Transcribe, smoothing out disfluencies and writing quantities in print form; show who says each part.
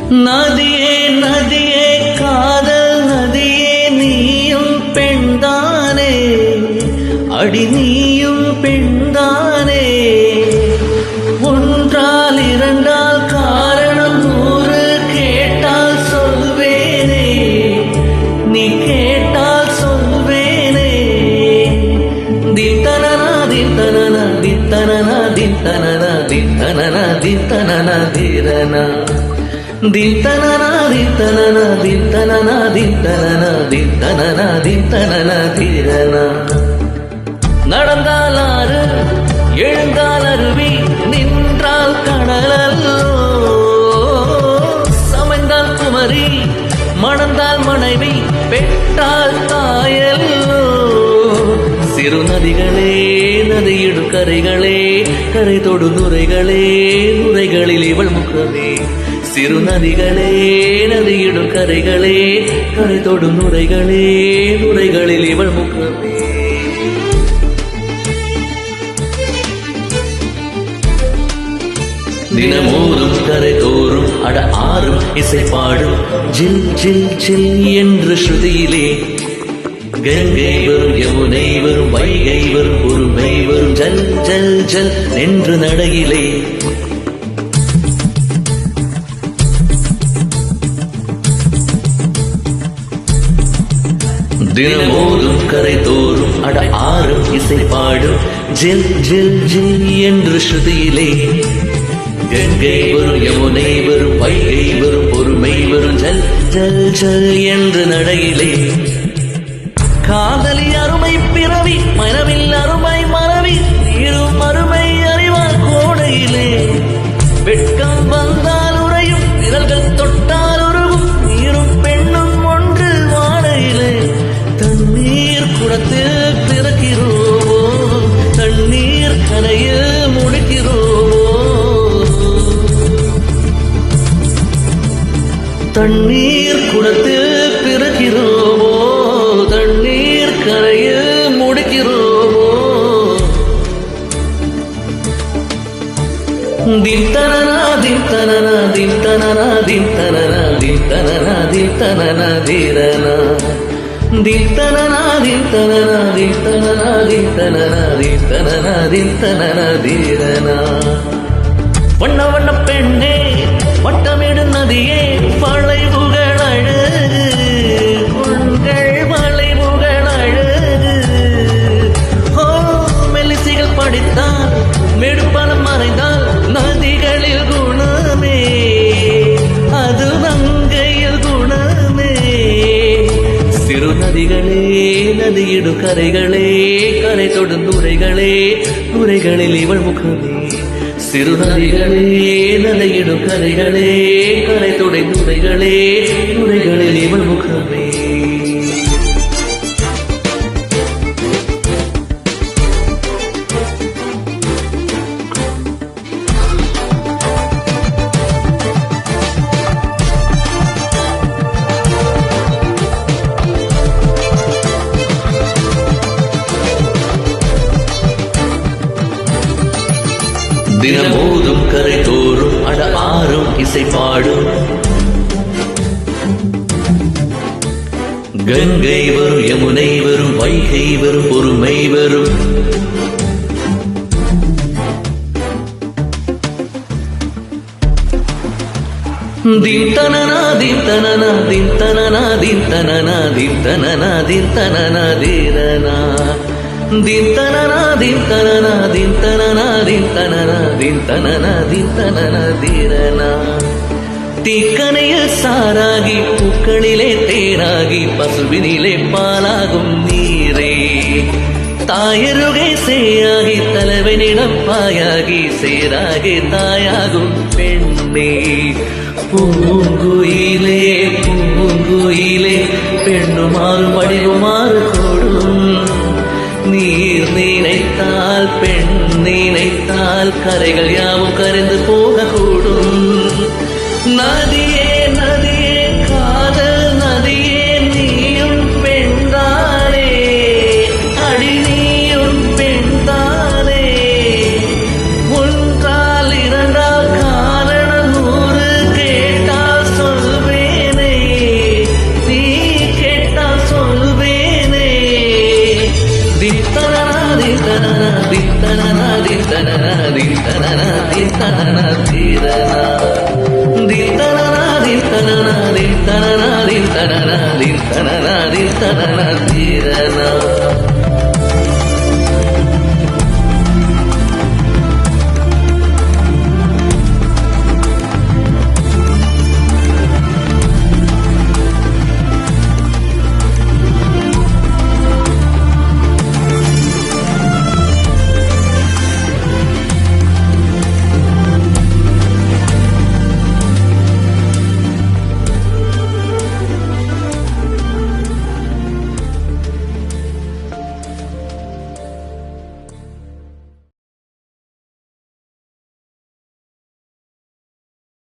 Speaker 1: நதியே நதியே காதல் நதியே நீயும் பெண்தானே அடி நீயும் பெண்தானே ஒன்றால் இரண்டால் காரணம் 100 கேட்டால் சொல்வேனே நீ கேட்டால் சொல்வேனே தித்தனனா தித்தனனா தித்தனனா தித்தனனா தித்தனனா தித்தனனா திரனா தித்தனனா தித்தனனா தித்தனனா தித்தனனா தித்தனனா தித்தனனா திரனா நடந்தால் ஆறு எழுந்தால் அருவி நின்றால் கடலல்லோ சமைந்தால் குமரி மணந்தால் மனைவி பெற்றால் தாயல்லோ சிறு நதிகளே நதியிடு கரைகளே கரை தொடு நுரைகளே நுரைகளில் இவள் முகமே சிறு நதிகளே நதியிடு கரைகளே கரை தொடு நுரைகளே நுரைகளில் இவள் முகமே தினமோதும் கரை தோறும் அட ஆறும் இசை பாடும் ஜில் ஜில் ஜில் என்று ஸ்ருதியிலே கங்கை வரும் யமுனை வரும் வைகை வரும் பொறுமை வரும் ஜல் ஜல் ஜல் என்று நடையிலே தினமோதும் கரை தோறும் அட ஆறும் இசை பாடும் ஜில் ஜில் ஜில் என்று ஸ்ருதியிலே கங்கை வரும் யமுனை வரும் வைகை வரும் பொறுமை வரும் ஜல் ஜல் ஜல் என்று நடையிலே காதலி அருமை பிறவி மனவில் அருமை மனைவி நீரும் அருமை அறிவார் கோடையிலே வெட்கம் வந்தால் உறையும் விரல்கள் தொட்டால் உருகும் நீரும் பெண்ணும் ஒன்று வாடையிலே தண்ணீர் குடத்தில் பிறக்கிறோமோ தண்ணீர் கரையில் முடிக்கிறோமோ தண்ணீர் குடத்தில் பிறக்கிறோமோ தண்ணீர் கரையில் முடிக்கிறோமோ தித்தனனா தித்தனனா தித்தனனா தித்தனனா தித்தனனா தித்தனனா தீரனா தித்தனனா தித்தனனா தித்தனனா தித்தனனா தித்தனனா தித்தனனா தீரனா வண்ண வண்ண பெண்ணே வட்டமிடு நதியே வளைவுகள் அழகு உங்கள் வளைவுகள் அழகு ஓ மெல்லிசைகள் படித்தால் மெடுப்பலம் மறைந்தால் நதிகளில் குணமே அது நங்கையில் குணமே சிறு நதிகளே நதியிடு கரைகளே கரை தொடு நுரைகளே நுரைகளில் இவள் முகமே சிறு நதிகளே நதியிடு கரைகளே கரை தொடை நுரைகளே நுரைகளில் இவள் முகமே தினமோதும் கரை தோறும் அட ஆறும் இசை பாடும் கங்கை வரும் யமுனை வரும் வைகை வரும் பொறுமை வரும் தித்தனனா தித்தனனா தித்தனனா தித்தனனா தித்தனனா தித்தனனா தீரனா தித்தனனா தித்தனனா தித்தனனா தித்தனனா தித்தனனா தித்தனனா தீரனா தீக்கனையில் சாராகி பூக்களிலே தேராகி பசுவினிலே பாலாகும் நீரே தாயருகே சேயாகி தலைவனிடம் பாயாகி சேராகி தாயாகும் பெண்ணே பூங்குயிலே பூங்குயிலே பெண்ணுமாறு வடிவுமாறு கொடும் நீர் நினைத்தால் பெண் நினைத்தால் கரைகள் யாவும் கரைந்து போகக்கூடும் நதியே நதியே காதல் நதியே நீயும் பெண்தானே அடி நீயும் பெண்தானே ஒன்றால் இரண்டால் காரணம் 100 கேட்டால் தீரனா தீர்த்தனா தீர்த்தனா தீர்த்தனா தீர்த்தனா தீர்த்தனா தீர்த்தனா தீரனா